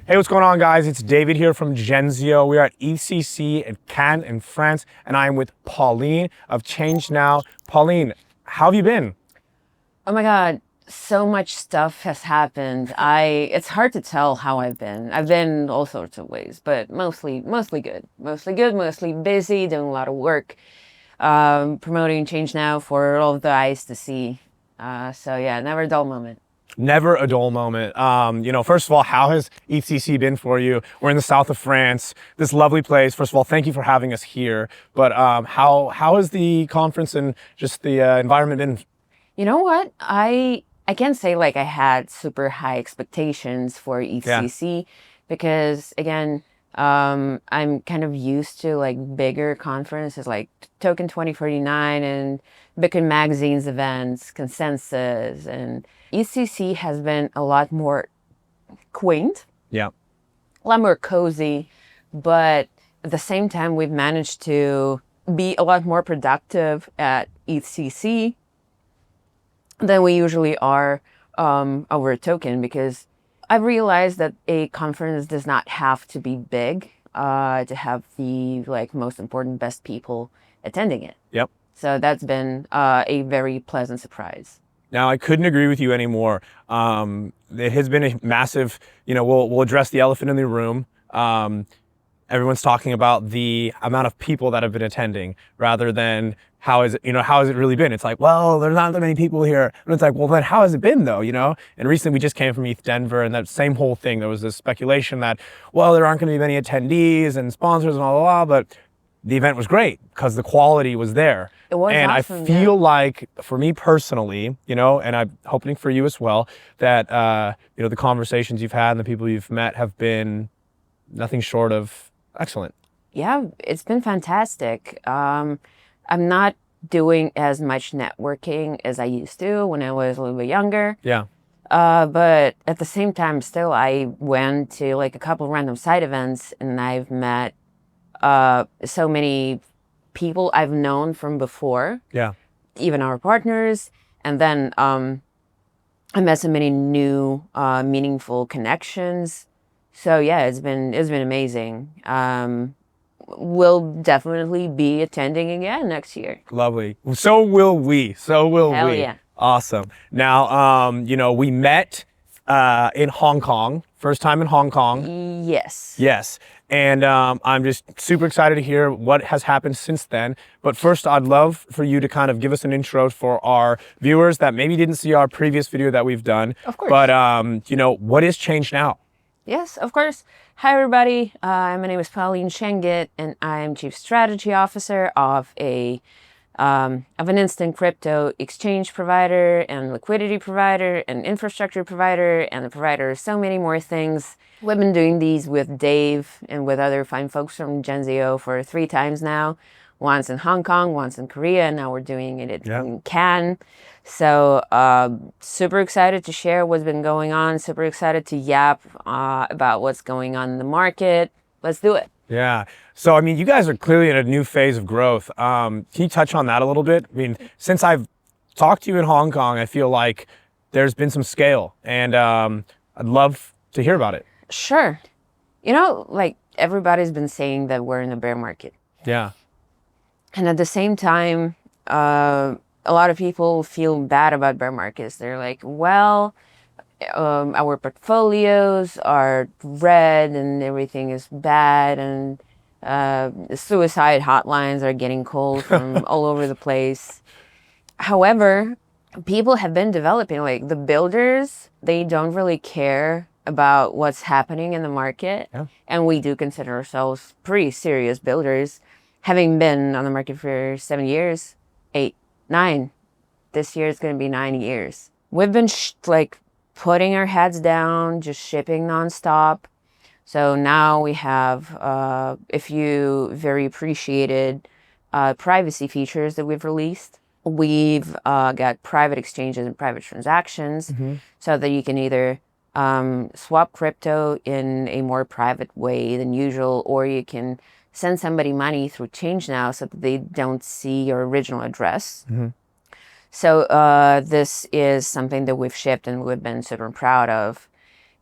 Hey, what's going on, guys? It's David here from ChangeNOW. We are at ETHCC at Cannes in France, and I am with Pauline of ChangeNOW. Pauline, how have you been? Oh my God, so much stuff has happened. It's hard to tell how I've been. I've been all sorts of ways, but mostly good. Mostly good, mostly busy, doing a lot of work, promoting ChangeNOW for all of the eyes to see. So yeah, never a dull moment. Never a dull moment. First of all, how has ETHCC been for you? We're in the south of France, this lovely place. First of all, thank you for having us here. But how has the conference and just the environment been? You know what? I can't say like I had super high expectations for ETHCC because again, I'm kind of used to like bigger conferences like Token 2049 and Bitcoin Magazine's events, Consensus, and ETHCC has been a lot more quaint, Yeah. a lot more cozy, but at the same time, we've managed to be a lot more productive at ETHCC than we usually are over a token, because I've realized that a conference does not have to be big to have the like most important, best people attending it. Yep. So that's been a very pleasant surprise. Now, I couldn't agree with you anymore. It has been a massive, we'll address the elephant in the room. Everyone's talking about the amount of people that have been attending rather than how has it really been? It's like, well, there's not that many people here. And it's like, well, then how has it been though, And recently we just came from ETH Denver, and that same whole thing, there was this speculation that, well, there aren't going to be many attendees and sponsors and blah, but the event was great because the quality was there. It was and awesome, I feel like, for me personally, and I'm hoping for you as well, that, the conversations you've had and the people you've met have been nothing short of excellent. Yeah, it's been fantastic. I'm not doing as much networking as I used to when I was a little bit younger. Yeah. But at the same time, still, I went to like a couple of random side events, and I've met so many people I've known from before. Yeah. Even our partners. And then I met so many new meaningful connections. So yeah, it's been amazing. We'll definitely be attending again next year. Lovely. So will we. So will Hell we. Yeah. Awesome. Now, we met in Hong Kong. First time in Hong Kong. Yes. Yes. And I'm just super excited to hear what has happened since then. But first, I'd love for you to kind of give us an intro for our viewers that maybe didn't see our previous video that we've done. Of course. But, what is ChangeNOW? Yes, of course. Hi, everybody. My name is Pauline Shenggit, and I'm Chief Strategy Officer of an instant crypto exchange provider and liquidity provider and infrastructure provider and a provider of so many more things. We've been doing these with Dave and with other fine folks from ChangeNOW for 3 times now. Once in Hong Kong, once in Korea, and now we're doing it in Cannes. So super excited to share what's been going on, super excited to yap about what's going on in the market. Let's do it. Yeah. So, I mean, you guys are clearly in a new phase of growth. Can you touch on that a little bit? I mean, since I've talked to you in Hong Kong, I feel like there's been some scale, and I'd love to hear about it. Sure. Like everybody's been saying that we're in a bear market. Yeah. And at the same time, a lot of people feel bad about bear markets. They're like, well, our portfolios are red and everything is bad, and the suicide hotlines are getting called from all over the place. However, people have been developing, like the builders, they don't really care about what's happening in the market. Yeah. And we do consider ourselves pretty serious builders, having been on the market for 7 years, 8, 9. This year is going to be 9 years. We've been putting our heads down, just shipping nonstop. So now we have a few very appreciated privacy features that we've released. We've got private exchanges and private transactions, so that you can either swap crypto in a more private way than usual, or you can send somebody money through ChangeNOW so that they don't see your original address. So this is something that we've shipped and we've been super proud of.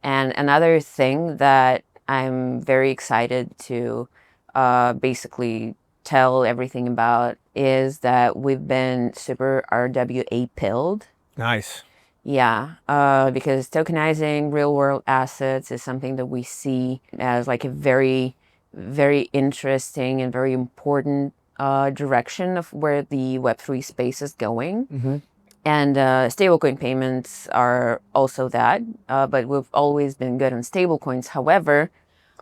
And another thing that I'm very excited to basically tell everything about is that we've been super RWA pilled. Nice. Yeah, because tokenizing real world assets is something that we see as like a very, very interesting and very important direction of where the Web3 space is going. And stablecoin payments are also that, but we've always been good on stablecoins. However,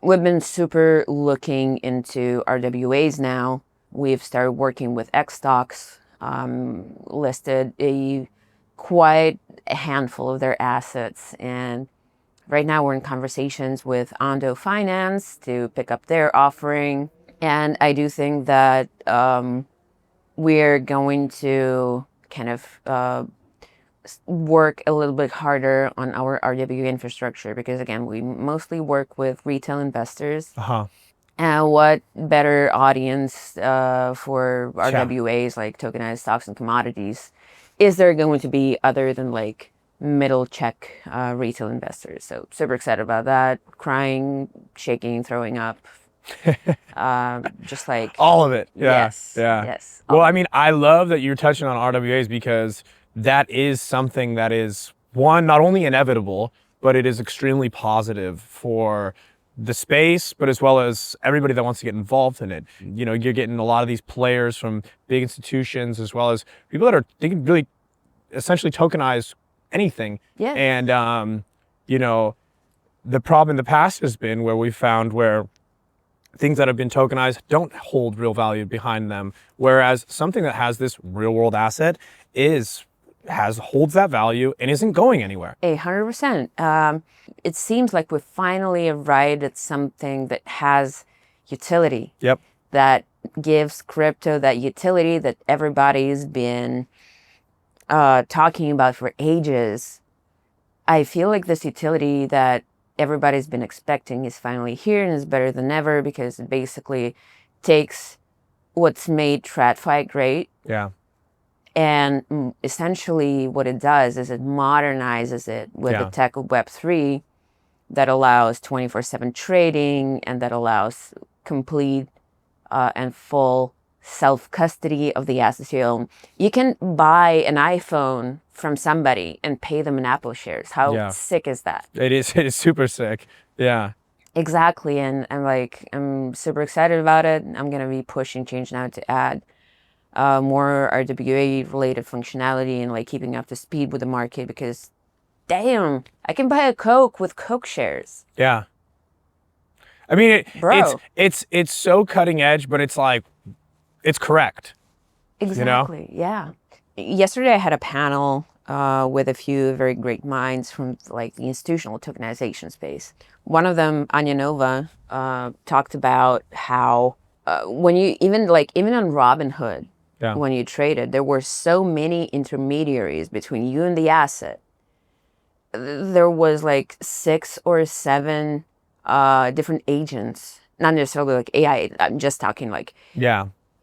we've been super looking into RWAs now. We've started working with X stocks, listed quite a handful of their assets. And right now we're in conversations with Ondo Finance to pick up their offering. And I do think that we're going to kind of work a little bit harder on our RWA infrastructure because, again, we mostly work with retail investors. And what better audience for RWAs like tokenized stocks and commodities is there going to be other than like middle check retail investors? So super excited about that. Crying, shaking, throwing up. Just like all of it. Yes. Well, I mean, I love that you're touching on RWAs because that is something that is, one, not only inevitable, but it is extremely positive for the space, but as well as everybody that wants to get involved in it. You know, you're getting a lot of these players from big institutions as well as people that they can really essentially tokenize anything. Yeah. And, you know, the problem in the past has been where we found where things that have been tokenized don't hold real value behind them, whereas something that has this real world asset holds that value and isn't going anywhere. 100%. It seems like we finally arrived at something that has utility. Yep. That gives crypto that utility that everybody's been talking about for ages. I feel like this utility that everybody's been expecting is finally here and is better than ever because it basically takes what's made TradFi great. Yeah. And essentially what it does is it modernizes it with the tech of Web3 that allows 24/7 trading and that allows complete and full self-custody of the assets you own. You can buy an iPhone from somebody and pay them in Apple shares. How sick is that? It is super sick. Yeah. Exactly. And I'm super excited about it. I'm going to be pushing ChangeNOW to add more RWA related functionality and like keeping up to speed with the market because damn, I can buy a Coke with Coke shares. Yeah. I mean, it's so cutting edge, but it's like, it's correct. Exactly. You know? Yeah. Yesterday I had a panel with a few very great minds from like the institutional tokenization space. One of them, Anya Nova, talked about how when you even on Robinhood, when you traded, there were so many intermediaries between you and the asset. There was like 6 or 7 different agents, not necessarily like AI. I'm just talking like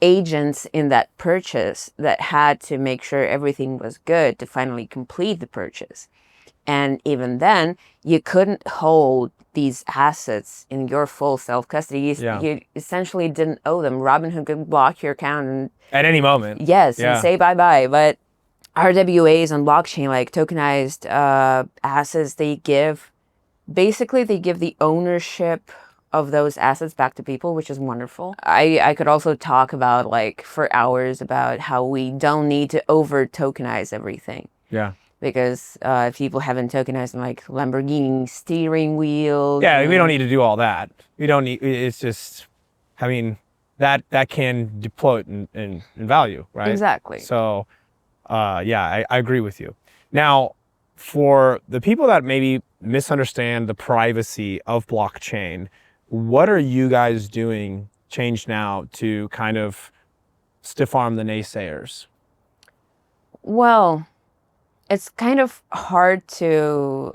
agents in that purchase that had to make sure everything was good to finally complete the purchase. And even then, you couldn't hold these assets in your full self-custody. You essentially didn't owe them. Robinhood could block your account at any moment. Yes, and say bye-bye. But RWAs on blockchain, like tokenized assets, they give the ownership of those assets back to people, which is wonderful. I could also talk about like for hours about how we don't need to over tokenize everything. Yeah. Because if people haven't tokenized like Lamborghini steering wheels. Yeah, we don't need to do all that. We don't need, it's just, I mean, that can deploy in value, right? Exactly. So, yeah, I agree with you. Now, for the people that maybe misunderstand the privacy of blockchain, what are you guys doing, ChangeNOW, to kind of stiff arm the naysayers? Well, it's kind of hard to,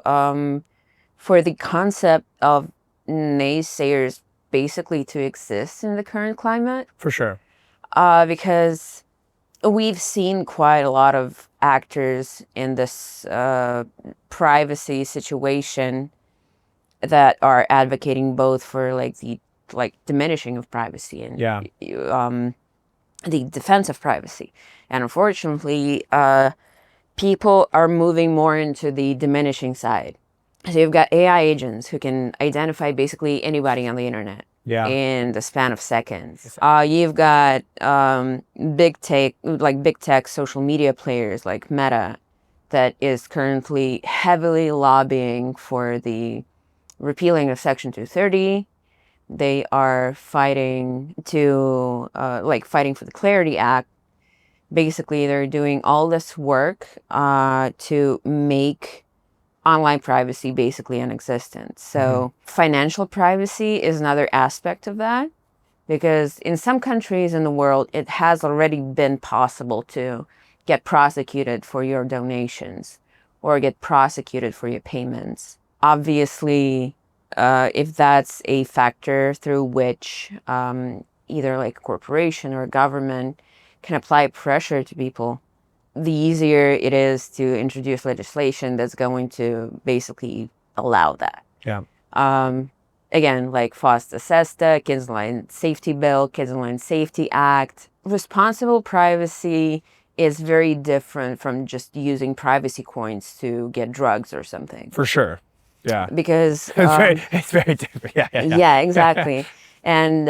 for the concept of naysayers basically to exist in the current climate. For sure. Because we've seen quite a lot of actors in this privacy situation that are advocating both for like the diminishing of privacy and the defense of privacy. And unfortunately, people are moving more into the diminishing side. So you've got AI agents who can identify basically anybody on the internet in the span of seconds. You've got big tech social media players like Meta that is currently heavily lobbying for the repealing of Section 230. They are fighting to fighting for the Clarity Act. Basically, they're doing all this work to make online privacy basically non-existent. So financial privacy is another aspect of that, because in some countries in the world, it has already been possible to get prosecuted for your donations or get prosecuted for your payments. Obviously, if that's a factor through which either like a corporation or a government can apply pressure to people, the easier it is to introduce legislation that's going to basically allow that. Again, like FOSTA SESTA, Kids Online Safety Bill, Kids Online Safety Act. Responsible privacy is very different from just using privacy coins to get drugs or something. For sure. Yeah. Because it's very different. Yeah, exactly. And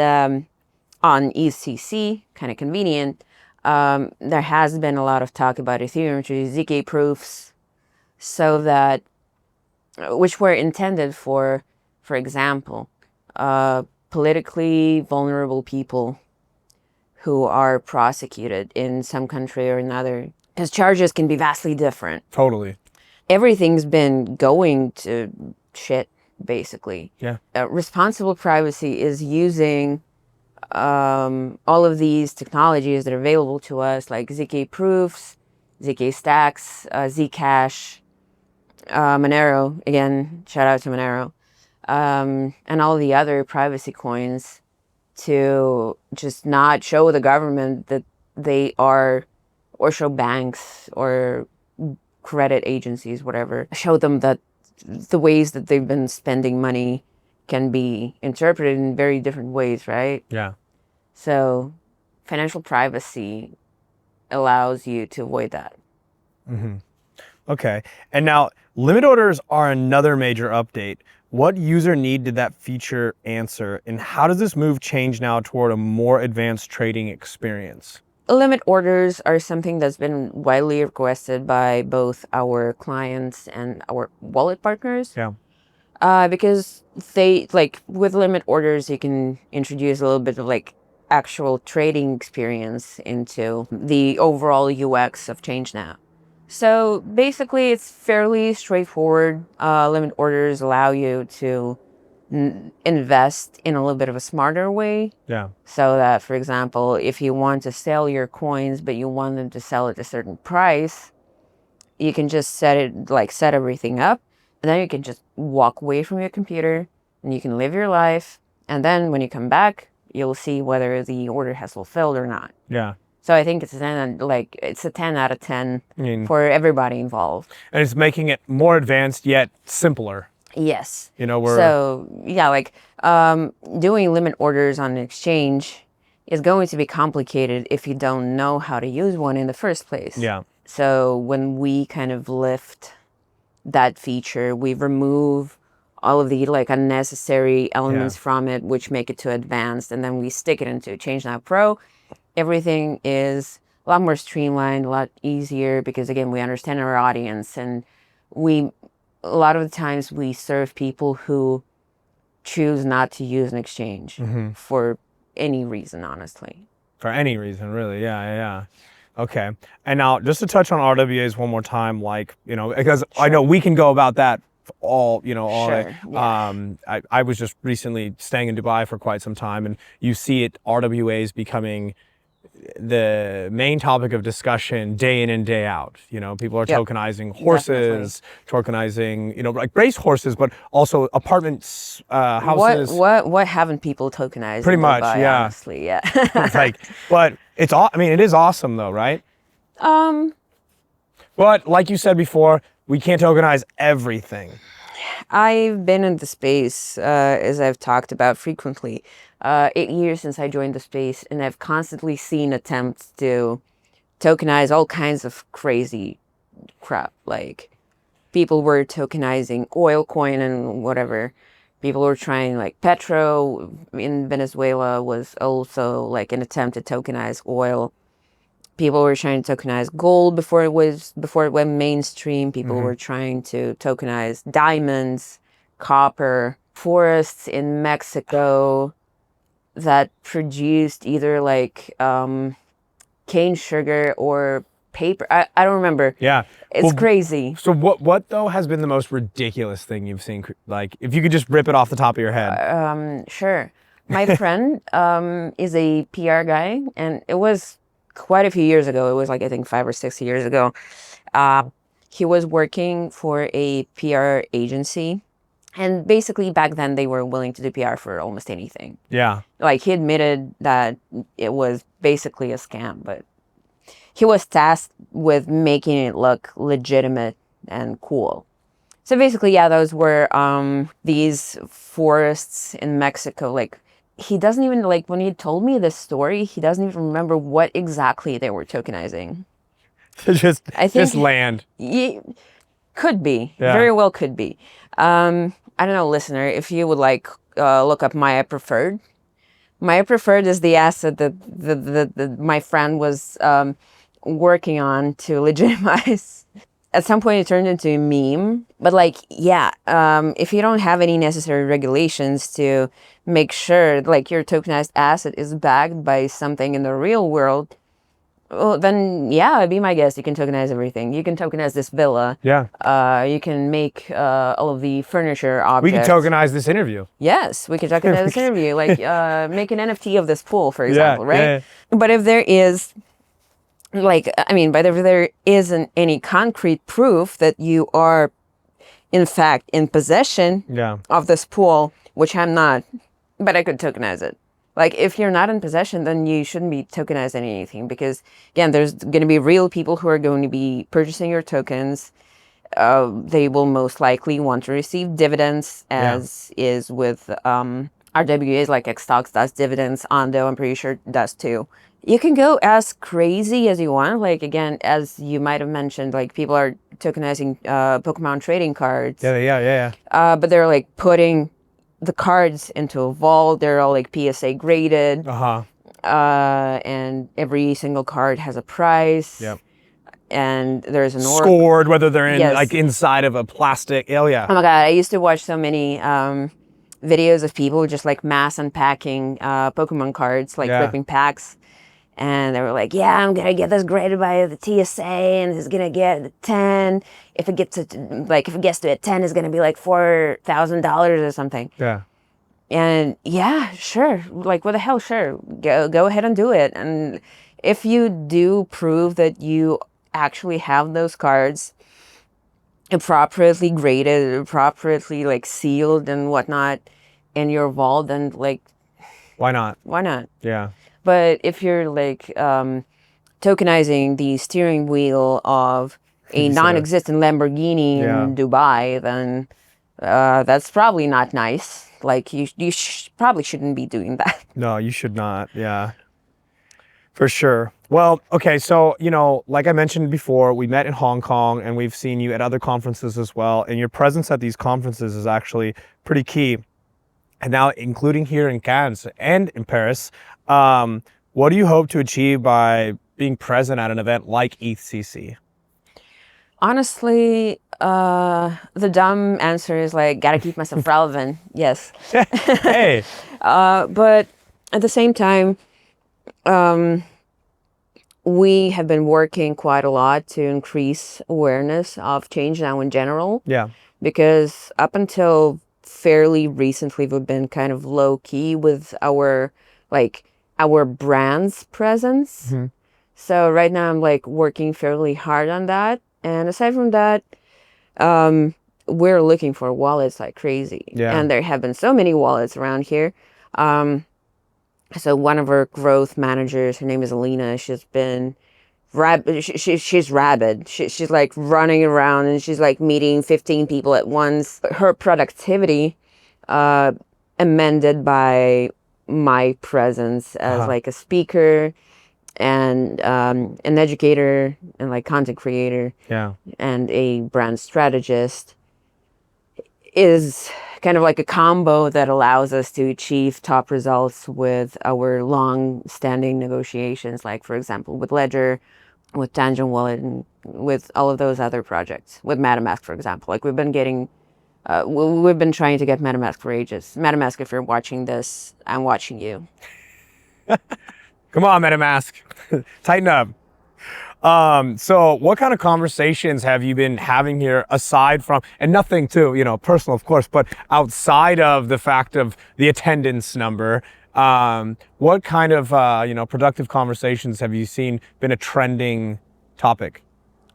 on ETHCC, kind of convenient, there has been a lot of talk about Ethereum to ZK proofs, so that, which were intended for example, politically vulnerable people who are prosecuted in some country or another, because charges can be vastly different. Totally. Everything's been going to shit, basically. Yeah. Responsible privacy is using all of these technologies that are available to us, like ZK proofs, ZK stacks, Zcash, Monero, again, shout out to Monero, and all the other privacy coins, to just not show the government that they are, or show banks or credit agencies, whatever, show them that the ways that they've been spending money can be interpreted in very different ways, right? Yeah. So financial privacy allows you to avoid that. Okay. And now limit orders are another major update. What user need did that feature answer, and how does this move ChangeNOW toward a more advanced trading experience? Limit orders are something that's been widely requested by both our clients and our wallet partners. Yeah. Because they, like, with limit orders, you can introduce a little bit of like actual trading experience into the overall UX of ChangeNOW. So basically, it's fairly straightforward. Limit orders allow you to invest in a little bit of a smarter way. Yeah. So that, for example, if you want to sell your coins, but you want them to sell at a certain price, you can just set everything up, and then you can just walk away from your computer and you can live your life. And then when you come back, you'll see whether the order has fulfilled or not. Yeah. So I think it's a 10 out of 10 for everybody involved. And it's making it more advanced yet simpler. Yes. So yeah, doing limit orders on an exchange is going to be complicated if you don't know how to use one in the first place. Yeah. So when we kind of lift that feature, we remove all of the unnecessary elements from it, which make it too advanced, and then we stick it into ChangeNOW Pro. Everything is a lot more streamlined, a lot easier, because again, we understand our audience, and a lot of the times we serve people who choose not to use an exchange for any reason, honestly. For any reason, really. Yeah. Okay. And now just to touch on RWAs one more time, because I know we can go about that all day. Yeah. I was just recently staying in Dubai for quite some time, and you see RWAs becoming the main topic of discussion day in and day out. People are tokenizing horses, tokenizing, race horses, but also apartments, houses. What haven't people tokenized? Pretty much, Dubai, yeah. Honestly, yeah. But it is awesome though, right? But like you said before, we can't tokenize everything. I've been in the space, as I've talked about frequently, 8 years since I joined the space, and I've constantly seen attempts to tokenize all kinds of crazy crap. Like, people were tokenizing oil coin and whatever. People were trying, like, petro in Venezuela was also like an attempt to tokenize oil. People were trying to tokenize gold before it went mainstream. People were trying to tokenize diamonds, copper, forests in Mexico that produced either like cane sugar or paper. I don't remember. Yeah. It's crazy. So what though has been the most ridiculous thing you've seen? Like, if you could just rip it off the top of your head. Sure. My friend is a PR guy, and it was quite a few years ago. It was like, I think 5 or 6 years ago. He was working for a PR agency, and basically back then they were willing to do PR for almost anything. Yeah. Like, he admitted that it was basically a scam, but he was tasked with making it look legitimate and cool. So basically, yeah, those were these forests in Mexico. Like, he doesn't even, like, when he told me this story, he doesn't even remember what exactly they were tokenizing. Just land. Could be. Yeah. Very well could be. I don't know, listener, if you would like look up Maya Preferred. Maya Preferred is the asset that my friend was working on to legitimize. At some point, it turned into a meme. But, like, yeah, if you don't have any necessary regulations to make sure, like, your tokenized asset is backed by something in the real world, well, then, yeah, be my guest. You can tokenize everything. You can tokenize this villa. Yeah. You can make all of the furniture objects. We can tokenize this interview. Yes, we can tokenize this interview. Like, make an NFT of this pool, for example, right? Yeah. But if there is, like, I mean, but if there isn't any concrete proof that you are, in fact, in possession of this pool, which I'm not, but I could tokenize it. Like, if you're not in possession, then you shouldn't be tokenizing anything, because, again, there's going to be real people who are going to be purchasing your tokens. They will most likely want to receive dividends, as is with RWAs, like Xtalks does dividends. Ondo, I'm pretty sure, does too. You can go as crazy as you want. Like, again, as you might have mentioned, like, people are tokenizing Pokemon trading cards. Yeah. But they're, like, putting the cards into a vault. They're all, like, PSA graded. And every single card has a price. Yep. And there's an scored, whether they're in like inside of a plastic. Oh yeah. Oh my god, I used to watch so many videos of people just like mass unpacking Pokemon cards, like ripping packs. And they were like, yeah, I'm going to get this graded by the TSA, and it's going to get a 10. If it gets to a 10, it's going to be like $4,000 or something. Yeah. And yeah, sure. Like, what the hell? Sure. Go ahead and do it. And if you do prove that you actually have those cards appropriately graded, appropriately like sealed and whatnot in your vault, then like, why not? Why not? Yeah. But if you're like tokenizing the steering wheel of a non-existent Lamborghini in Dubai, then that's probably not nice. Like, you probably shouldn't be doing that. No, you should not. Yeah, for sure. Well, okay, so, you know, like I mentioned before, we met in Hong Kong, and we've seen you at other conferences as well. And your presence at these conferences is actually pretty key. And now, including here in Cannes and in Paris, what do you hope to achieve by being present at an event like ETHCC? Honestly, the dumb answer is like, gotta keep myself relevant. Yes. Hey. But at the same time, we have been working quite a lot to increase awareness of ChangeNOW in general. Yeah. Because up until fairly recently, we've been kind of low key with our brand's presence. Mm-hmm. So right now I'm like working fairly hard on that. And aside from that, we're looking for wallets like crazy. Yeah. And there have been so many wallets around here. So one of our growth managers, her name is Alina, she's been she's rabid. She's like running around and she's like meeting 15 people at once. Her productivity amended by my presence as like a speaker and an educator and like content creator and a brand strategist is kind of like a combo that allows us to achieve top results with our long-standing negotiations, like for example with Ledger, with Tangent Wallet, and with all of those other projects. With MetaMask, for example, like we've been trying to get MetaMask for ages. MetaMask, if you're watching this, I'm watching you. Come on, MetaMask, tighten up. So what kind of conversations have you been having here aside from, and nothing too, personal, of course, but outside of the fact of the attendance number, what kind of, productive conversations have you seen been a trending topic?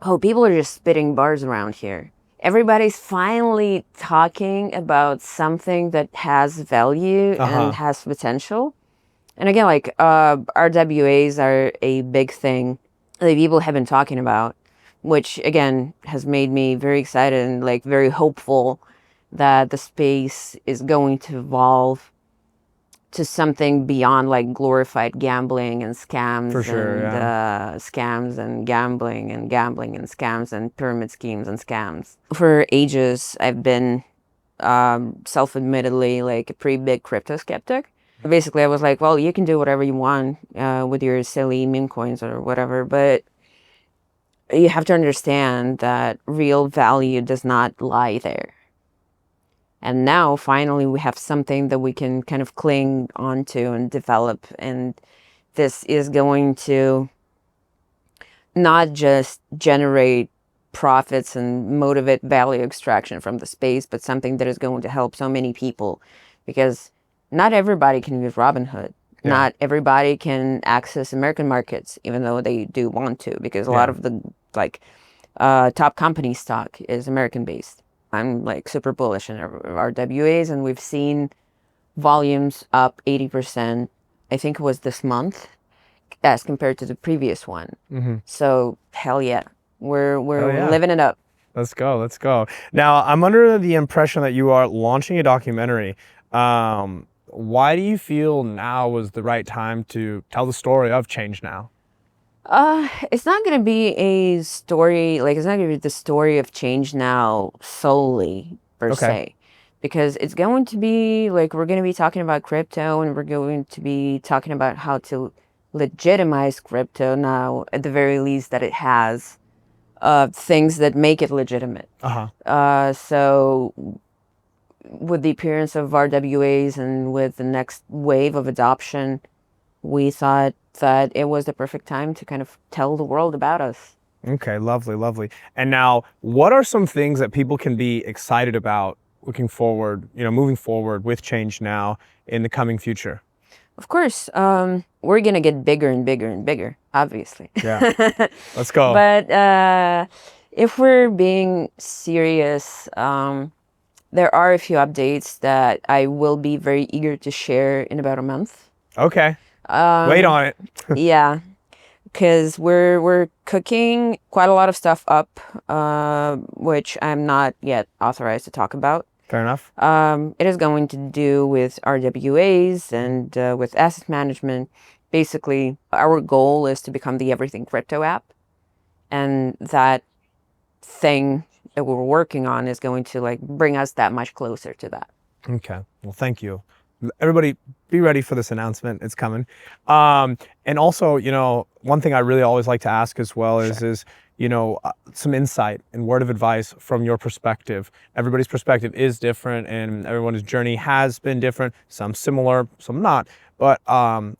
Oh, people are just spitting bars around here. Everybody's finally talking about something that has value and has potential. And again, like RWAs are a big thing that people have been talking about, which again has made me very excited and like very hopeful that the space is going to evolve to something beyond like glorified gambling and scams. For sure, and scams and gambling and scams and pyramid schemes and scams. For ages, I've been self-admittedly like a pretty big crypto skeptic. Basically, I was like, well, you can do whatever you want with your silly meme coins or whatever, but you have to understand that real value does not lie there. And now, finally, we have something that we can kind of cling onto and develop. And this is going to not just generate profits and motivate value extraction from the space, but something that is going to help so many people. Because not everybody can use Robinhood. Yeah. Not everybody can access American markets, even though they do want to, because a lot of the top company stock is American based. I'm like super bullish in RWAs, and we've seen volumes up 80%. I think it was this month, as compared to the previous one. So hell yeah, we're living it up. Let's go. Now I'm under the impression that you are launching a documentary. Why do you feel now was the right time to tell the story of ChangeNOW? It's not going to be a story, like it's not going to be the story of ChangeNOW solely per se, because it's going to be like, we're going to be talking about crypto, and we're going to be talking about how to legitimize crypto now, at the very least, that it has things that make it legitimate. So with the appearance of RWAs and with the next wave of adoption, we thought that it was the perfect time to kind of tell the world about us. Okay, lovely. And now, what are some things that people can be excited about looking forward, moving forward with ChangeNOW in the coming future? Of course, we're going to get bigger and bigger and bigger, obviously. Yeah, let's go. But if we're being serious, there are a few updates that I will be very eager to share in about a month. Okay. Wait on it. Yeah, because we're cooking quite a lot of stuff up, which I'm not yet authorized to talk about. Fair enough. It is going to do with RWAs and with asset management. Basically, our goal is to become the everything crypto app, and that thing that we're working on is going to like bring us that much closer to that. Okay. Well, thank you. Everybody be ready for this announcement. It's coming. And also, one thing I really always like to ask as well is some insight and word of advice from your perspective. Everybody's perspective is different, and everyone's journey has been different, some similar, some not. But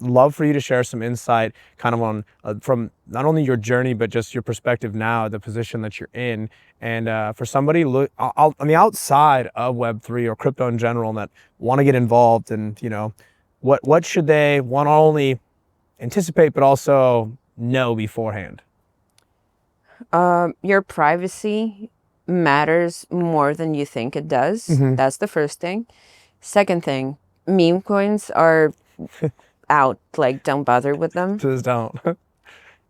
love for you to share some insight kind of on from not only your journey, but just your perspective now, the position that you're in. And for somebody on the outside of Web3 or crypto in general and that want to get involved, and what should they want to only anticipate but also know beforehand? Your privacy matters more than you think it does. That's the first thing. Second thing, meme coins are out. Like, don't bother with them. Just don't.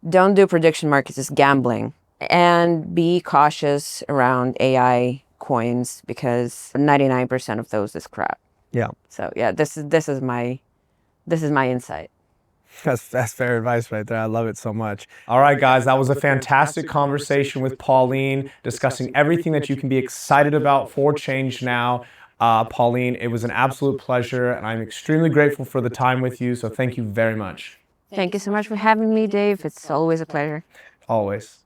don't do prediction markets, it's gambling. And be cautious around AI coins because 99% of those is crap. Yeah. So yeah, this is my insight. That's fair advice right there. I love it so much. All right, guys, that was a fantastic conversation with Pauline, discussing everything that you can be excited about for Change Now. Pauline, it was an absolute pleasure, and I'm extremely grateful for the time with you, so thank you very much. Thank you so much for having me, Dave. It's always a pleasure. Always.